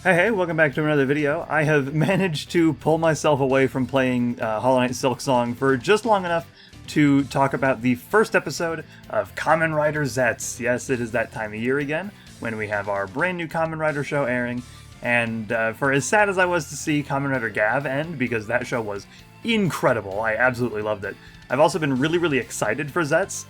Hey, welcome back to another video. I have managed to pull myself away from playing Hollow Knight Silksong for just long enough to talk about the first episode of Kamen Rider Zeztz. Yes, it is that time of year again, when we have our brand new Kamen Rider show airing, and for as sad as I was to see Kamen Rider Gav end, because that show was incredible, I absolutely loved it, I've also been really excited for Zeztz,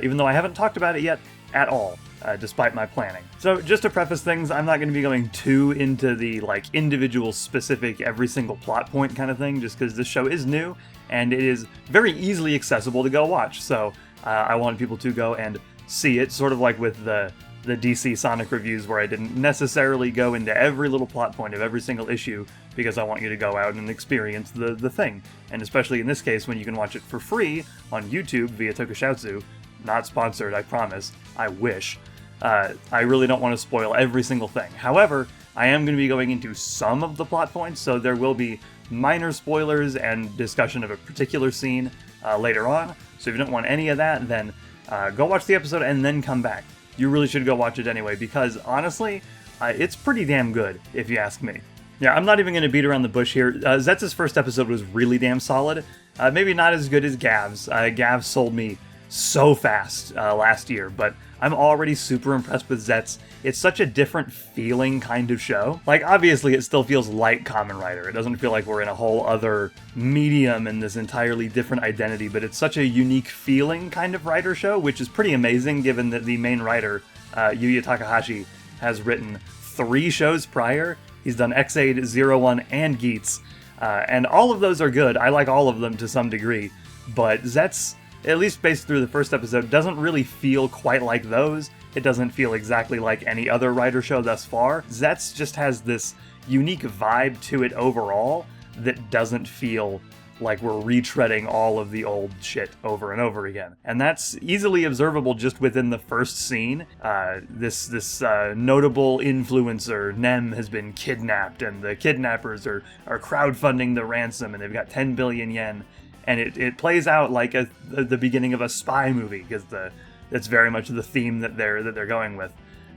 even though I haven't talked about it yet at all. Despite my planning. So just to preface things, I'm not going to be going too into the individual specific every single plot point kind of thing, just because this show is new and it is very easily accessible to go watch. So I wanted people to go and see it, sort of like with the DC Sonic reviews, where I didn't necessarily go into every little plot point of every single issue, because I want you to go out and experience the thing. And especially in this case, when you can watch it for free on YouTube via Tokushoutsu. Not sponsored, I promise. I wish. I really don't want to spoil every single thing. However, I am going to be going into some of the plot points, so there will be minor spoilers and discussion of a particular scene later on. So if you don't want any of that, then go watch the episode and then come back. You really should go watch it anyway, because honestly, it's pretty damn good, if you ask me. Yeah, I'm not even going to beat around the bush here. Zetz's first episode was really damn solid. Maybe not as good as Gav's. Gav sold me so fast last year, but I'm already super impressed with Zeztz. It's such a different feeling kind of show. Obviously it still feels like Kamen Rider. It doesn't feel like we're in a whole other medium in this entirely different identity, but it's such a unique feeling kind of writer show, which is pretty amazing given that the main writer, Yuya Takahashi, has written 3 shows prior. He's done X-Aid, Zero One, and Geats, and all of those are good. I like all of them to some degree, but Zeztz, at least based through the first episode, doesn't really feel quite like those. It doesn't feel exactly like any other writer show thus far. Zeztz just has this unique vibe to it overall that doesn't feel like we're retreading all of the old shit over and over again. And that's easily observable just within the first scene. This notable influencer, Nem, has been kidnapped, and the kidnappers are crowdfunding the ransom, and they've got 10 billion yen. And it plays out like the beginning of a spy movie, because that's very much the theme that they're going with.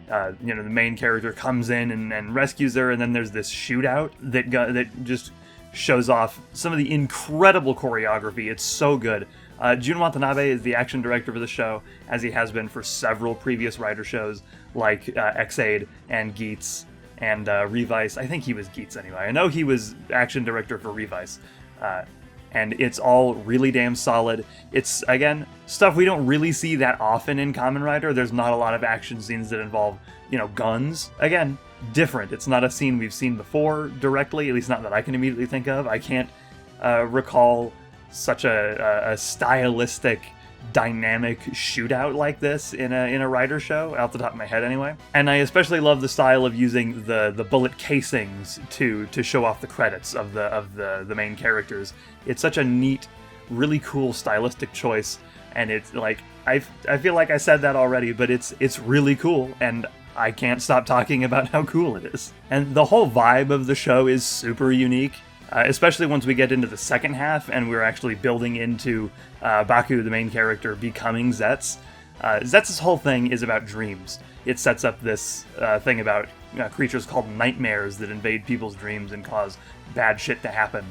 The main character comes in and rescues her, and then there's this shootout that just shows off some of the incredible choreography. It's so good. Jun Watanabe is the action director for the show, as he has been for several previous writer shows like X-Aid and Geats and Revice. I think he was Geats anyway. I know he was action director for Revice. And it's all really damn solid. It's, again, stuff we don't really see that often in Kamen Rider. There's not a lot of action scenes that involve, guns. Again, different. It's not a scene we've seen before directly, at least not that I can immediately think of. I can't recall such a stylistic, dynamic shootout like this in a Rider show, out the top of my head anyway. And I especially love the style of using the bullet casings to show off the credits of the main characters. It's such a neat, really cool stylistic choice, and it's I feel like I said that already, but it's really cool, and I can't stop talking about how cool it is. And the whole vibe of the show is super unique. Especially once we get into the second half and we're actually building into Baku, the main character, becoming Zeztz. Zetz's whole thing is about dreams. It sets up this thing about creatures called nightmares that invade people's dreams and cause bad shit to happen.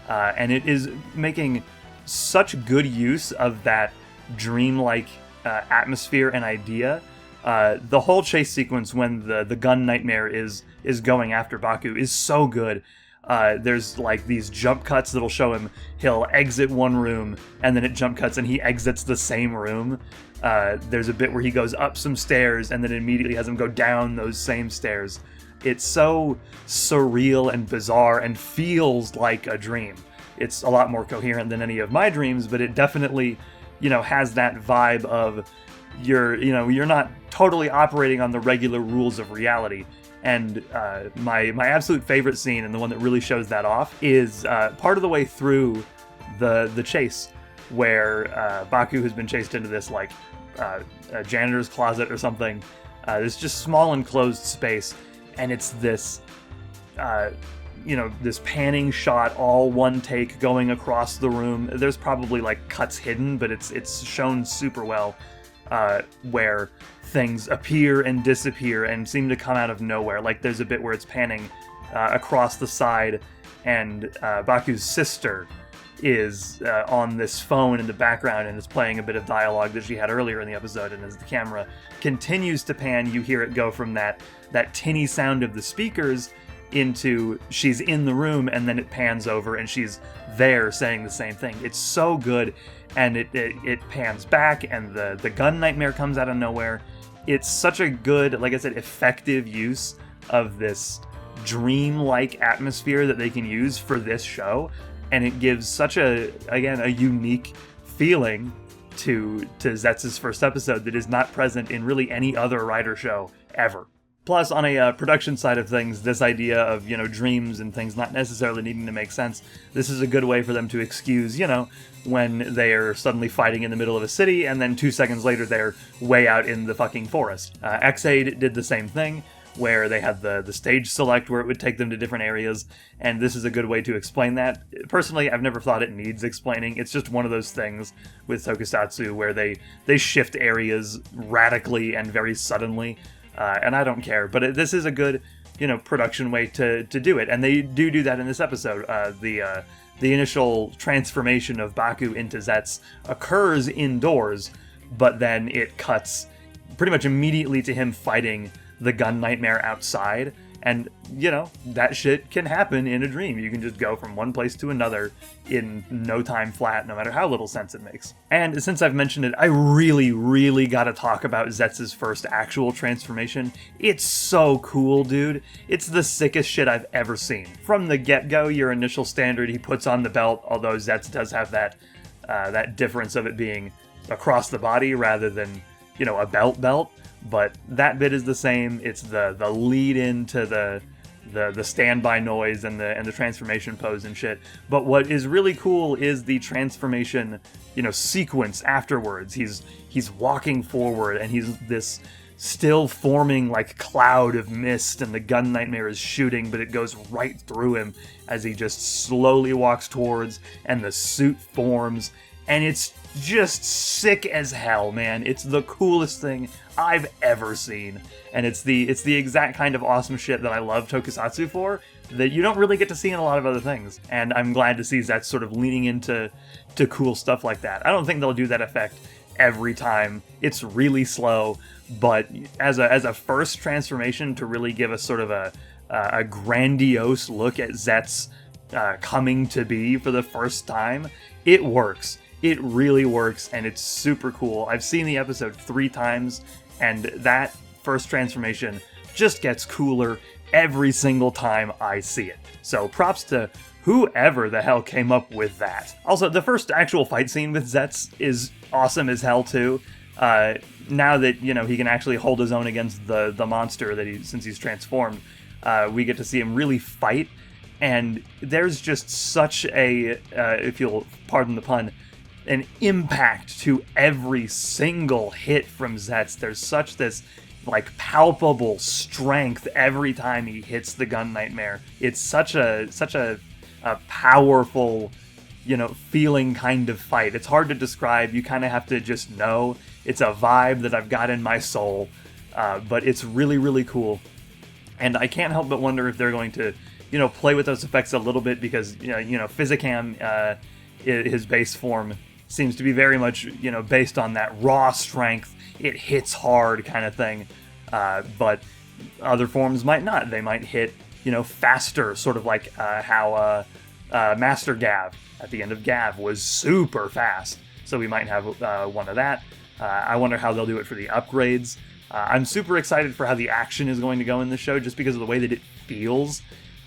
And it is making such good use of that dreamlike atmosphere and idea. The whole chase sequence when the gun nightmare is going after Baku is so good. There's these jump cuts that'll show him, he'll exit one room, and then it jump cuts and he exits the same room. There's a bit where he goes up some stairs and then immediately has him go down those same stairs. It's so surreal and bizarre and feels like a dream. It's a lot more coherent than any of my dreams, but it definitely, has that vibe of you're not totally operating on the regular rules of reality. And my absolute favorite scene, and the one that really shows that off, is part of the way through the chase, where Baku has been chased into this a janitor's closet or something. This just small enclosed space, and it's this this panning shot, all one take, going across the room. There's probably cuts hidden, but it's shown super well. where things appear and disappear and seem to come out of nowhere. Like there's a bit where it's panning across the side, and Baku's sister is on this phone in the background and is playing a bit of dialogue that she had earlier in the episode, and as the camera continues to pan, you hear it go from that tinny sound of the speakers into she's in the room, and then it pans over and she's there saying the same thing. It's so good, and it pans back, and the gun nightmare comes out of nowhere. It's such a good, like I said, effective use of this dream-like atmosphere that they can use for this show, and it gives such a unique feeling to Zetz's first episode that is not present in really any other Rider show ever. Plus, on a production side of things, this idea of, dreams and things not necessarily needing to make sense, this is a good way for them to excuse, when they're suddenly fighting in the middle of a city, and then 2 seconds later they're way out in the fucking forest. X-Aid did the same thing, where they had the stage select where it would take them to different areas, and this is a good way to explain that. Personally, I've never thought it needs explaining. It's just one of those things with tokusatsu where they shift areas radically and very suddenly, and I don't care. But this is a good, production way to do it, and they do that in this episode. The initial transformation of Baku into Zeztz occurs indoors, but then it cuts pretty much immediately to him fighting the gun nightmare outside, and that shit can happen in a dream. You can just go from one place to another in no time flat, no matter how little sense it makes. And since I've mentioned it, I really gotta talk about Zetz's first actual transformation. It's so cool, dude. It's the sickest shit I've ever seen. From the get-go, your initial standard, he puts on the belt, although Zeztz does have that difference of it being across the body rather than, a belt. But that bit is the same. It's the lead into the standby noise and the transformation pose and shit. But what is really cool is the transformation, sequence afterwards. He's walking forward, and he's this still forming like cloud of mist, and the gun nightmare is shooting, but it goes right through him as he just slowly walks towards, and the suit forms, and it's just sick as hell, man. It's the coolest thing I've ever seen, and it's the exact kind of awesome shit that I love tokusatsu for, that you don't really get to see in a lot of other things, and I'm glad to see that sort of leaning into cool stuff like that. I don't think they'll do that effect every time. It's really slow, but as a first transformation to really give us sort of a grandiose look at Zeztz coming to be for the first time, it works. It really works, and it's super cool. I've seen the episode 3 times, and that first transformation just gets cooler every single time I see it. So props to whoever the hell came up with that. Also, the first actual fight scene with Zeztz is awesome as hell too. Now that, he can actually hold his own against the monster since he's transformed, we get to see him really fight, and there's just such a, if you'll pardon the pun, an impact to every single hit from Zeztz. There's such this palpable strength every time he hits the gun nightmare. It's such a powerful, feeling kind of fight. It's hard to describe. You kind of have to just know. It's a vibe that I've got in my soul, but it's really cool. And I can't help but wonder if they're going to, play with those effects a little bit, because Physicam, his base form, seems to be very much, based on that raw strength, it hits hard kind of thing. But other forms might not. They might hit, faster, sort of like how Master Gav at the end of Gav was super fast. So we might have one of that. I wonder how they'll do it for the upgrades. I'm super excited for how the action is going to go in the show, just because of the way that it feels.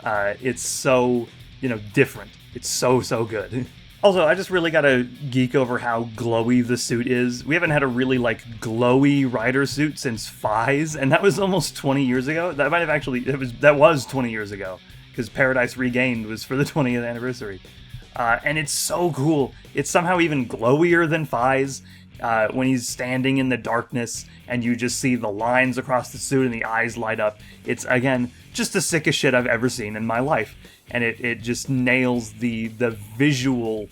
It's so, different. It's so good. Also, I just really gotta geek over how glowy the suit is. We haven't had a really, glowy rider suit since Phase, and that was almost 20 years ago. That might have actually, that was 20 years ago, because Paradise Regained was for the 20th anniversary. And it's so cool. It's somehow even glowier than Phase, when he's standing in the darkness, and you just see the lines across the suit and the eyes light up. It's, again, just the sickest shit I've ever seen in my life. And it just nails the visual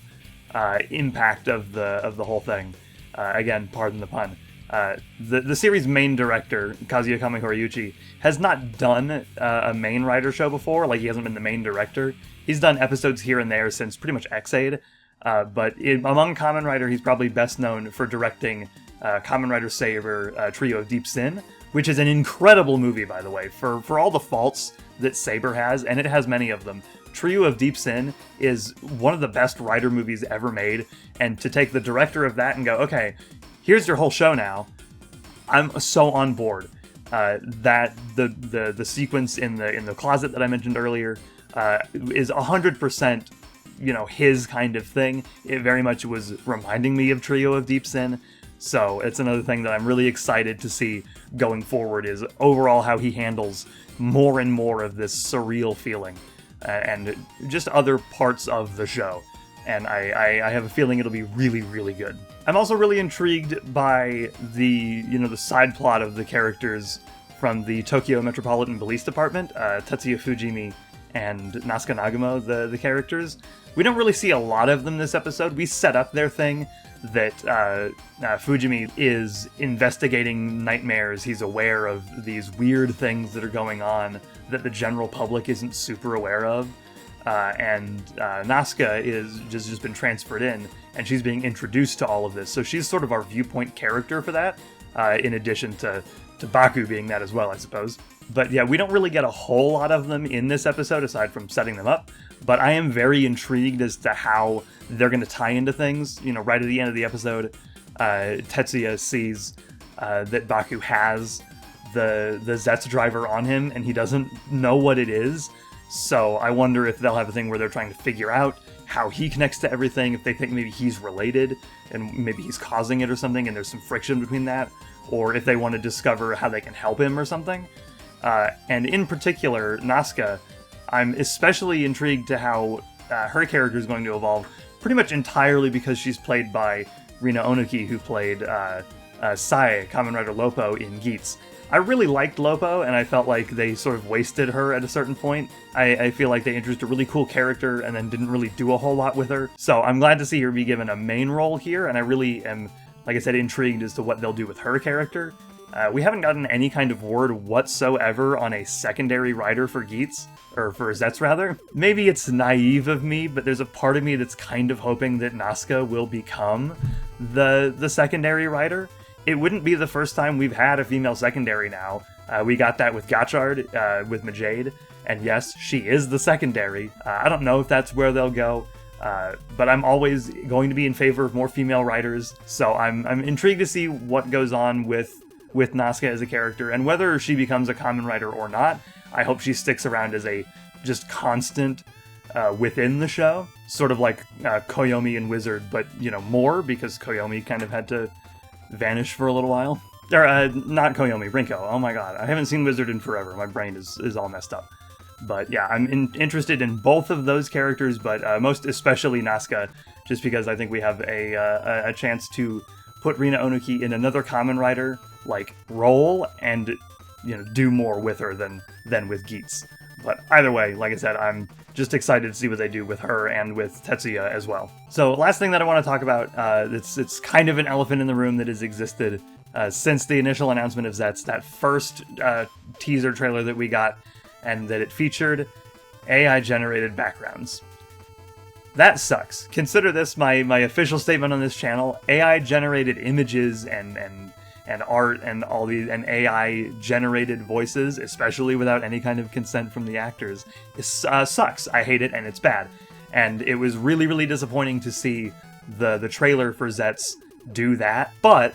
impact of the whole thing. Again, pardon the pun. The series' main director, Kazuya Kamehoriuchi, has not done a main Rider show before. Like, he hasn't been the main director. He's done episodes here and there since pretty much X-Aid. But among Kamen Rider, he's probably best known for directing Kamen Rider Saber, Trio of Deep Sin, which is an incredible movie, by the way, for all the faults that Saber has, and it has many of them. Trio of Deep Sin is one of the best Rider movies ever made, and to take the director of that and go, okay, here's your whole show now, I'm so on board. That the sequence in the closet that I mentioned earlier is 100%, his kind of thing. It very much was reminding me of Trio of Deep Sin. So it's another thing that I'm really excited to see going forward, is overall how he handles more and more of this surreal feeling and just other parts of the show. And I have a feeling it'll be really, really good. I'm also really intrigued by the side plot of the characters from the Tokyo Metropolitan Police Department, Tetsuya Fujimi and Nasuka Nagumo, the characters. We don't really see a lot of them this episode. We set up their thing that Fujimi is investigating nightmares. He's aware of these weird things that are going on that the general public isn't super aware of. And Nasuka is just been transferred in, and she's being introduced to all of this. So she's sort of our viewpoint character for that, in addition to Baku being that as well, I suppose. But yeah, we don't really get a whole lot of them in this episode, aside from setting them up. But I am very intrigued as to how they're going to tie into things. Right at the end of the episode, Tetsuya sees that Baku has the Zeztz driver on him, and he doesn't know what it is. So I wonder if they'll have a thing where they're trying to figure out how he connects to everything, if they think maybe he's related, and maybe he's causing it or something, and there's some friction between that, or if they want to discover how they can help him or something. And in particular, Nasuka, I'm especially intrigued to how her character is going to evolve, pretty much entirely because she's played by Rina Onuki, who played Sae, Kamen Rider Lopo, in Zeztz. I really liked Lopo, and I felt like they sort of wasted her at a certain point. I feel like they introduced a really cool character and then didn't really do a whole lot with her. So I'm glad to see her be given a main role here, and I really am, like I said, intrigued as to what they'll do with her character. We haven't gotten any kind of word whatsoever on a secondary rider for Zeztz, or for Zeztz rather. Maybe it's naive of me, but there's a part of me that's kind of hoping that Nasuka will become the secondary rider. It wouldn't be the first time we've had a female secondary now. We got that with Gotchard, with Majade, and yes, she is the secondary. I don't know if that's where they'll go, but I'm always going to be in favor of more female writers, so I'm intrigued to see what goes on with Nasuka as a character, and whether she becomes a Kamen Rider or not. I hope she sticks around as a just constant within the show, sort of like Koyomi and Wizard, but more, because Koyomi kind of had to vanish for a little while. Or, not Koyomi, Rinko. Oh my god, I haven't seen Wizard in forever. My brain is all messed up. But yeah, I'm interested in both of those characters, but most especially Nasuka, just because I think we have a chance to put Rina Onuki in another Kamen Rider role and do more with her than with Zeztz. But either way, like I said, I'm just excited to see what they do with her and with Tetsuya as well. So last thing that I want to talk about, it's kind of an elephant in the room that has existed since the initial announcement of Zeztz, that first teaser trailer that we got, and that it featured AI-generated backgrounds. That sucks. Consider this my official statement on this channel. AI-generated images and art and all these and AI-generated voices, especially without any kind of consent from the actors, sucks. I hate it, and it's bad. And it was really, really disappointing to see the trailer for Zeztz do that. But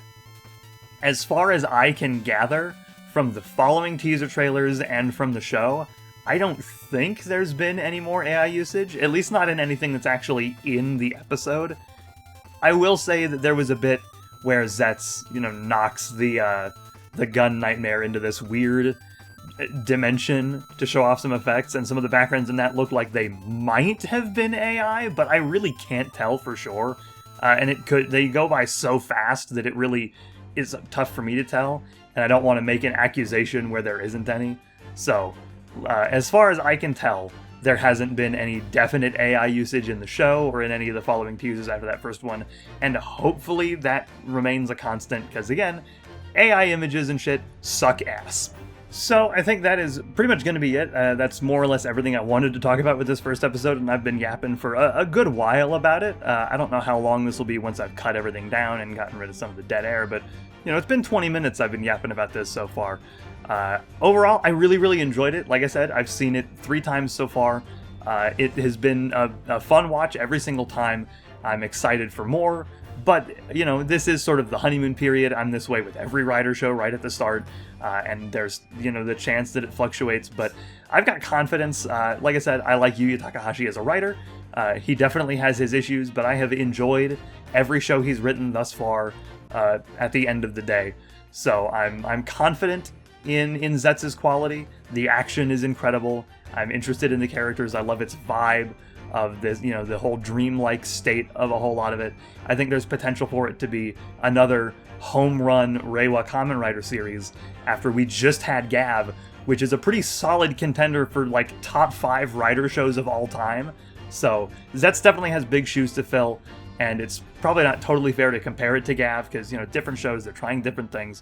as far as I can gather from the following teaser trailers and from the show, I don't think there's been any more AI usage, at least not in anything that's actually in the episode. I will say that there was a bit where Zeztz, knocks the gun nightmare into this weird dimension to show off some effects, and some of the backgrounds in that look like they might have been AI, but I really can't tell for sure. And they go by so fast that it really is tough for me to tell, and I don't want to make an accusation where there isn't any. So, as far as I can tell, there hasn't been any definite AI usage in the show or in any of the following teasers after that first one, and hopefully that remains a constant, because again, AI images and shit suck ass. So I think that is pretty much going to be it. That's more or less everything I wanted to talk about with this first episode, and I've been yapping for a good while about it. I don't know how long this will be once I've cut everything down and gotten rid of some of the dead air, but it's been 20 minutes I've been yapping about this so far. Overall, I really enjoyed it. Like I said, I've seen it 3 times so far. It has been a fun watch every single time. I'm excited for more. But, this is sort of the honeymoon period. I'm this way with every Rider show right at the start, and there's, the chance that it fluctuates, but I've got confidence. Like I said, I like Yuya Takahashi as a writer. He definitely has his issues, but I have enjoyed every show he's written thus far at the end of the day. So I'm confident in Zetz's quality. The action is incredible. I'm interested in the characters. I love its vibe of this, the whole dreamlike state of a whole lot of it. I think there's potential for it to be another home run Reiwa Kamen Rider series after we just had Gav, which is a pretty solid contender for like top 5 Rider shows of all time. So Zeztz definitely has big shoes to fill, and it's probably not totally fair to compare it to Gav because, different shows, they're trying different things.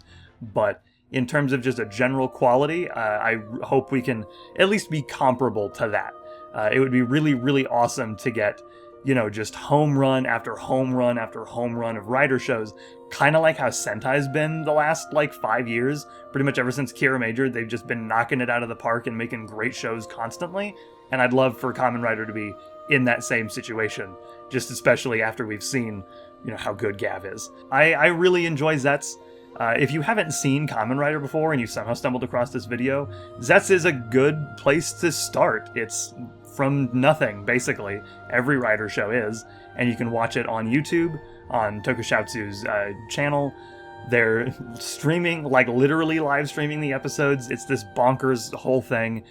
But in terms of just a general quality, I hope we can at least be comparable to that. It would be really awesome to get, just home run after home run after home run of Rider shows, kind of like how Sentai's been the last, 5 years. Pretty much ever since Kira Major, they've just been knocking it out of the park and making great shows constantly. And I'd love for Kamen Rider to be in that same situation, just especially after we've seen, how good Gav is. I really enjoy Zeztz. If you haven't seen Kamen Rider before and you somehow stumbled across this video, Zeztz is a good place to start. It's from nothing, basically. Every Rider show is, and you can watch it on YouTube, on Tokusatsu's channel. They're streaming, literally live streaming the episodes. It's this bonkers whole thing.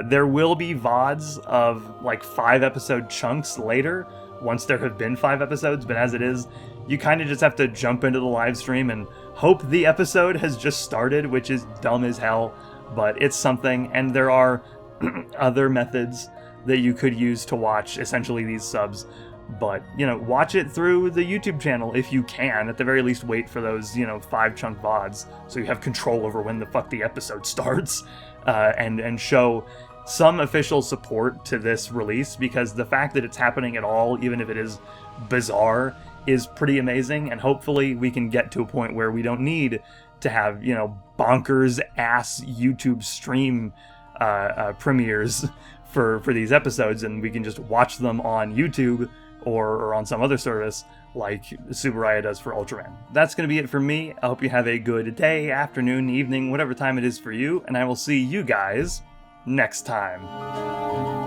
There will be VODs of 5-episode chunks later, once there have been 5 episodes, but as it is, you kind of just have to jump into the live stream and hope the episode has just started, which is dumb as hell, but it's something, and there are other methods that you could use to watch essentially these subs. But, watch it through the YouTube channel if you can. At the very least, wait for those, 5-chunk VODs so you have control over when the fuck the episode starts, and show some official support to this release, because the fact that it's happening at all, even if it is bizarre, is pretty amazing. And hopefully we can get to a point where we don't need to have, bonkers ass YouTube stream premieres for these episodes, and we can just watch them on YouTube or on some other service like Subaraya does for Ultraman. That's going to be it for me. I hope you have a good day, afternoon, evening, whatever time it is for you, and I will see you guys next time.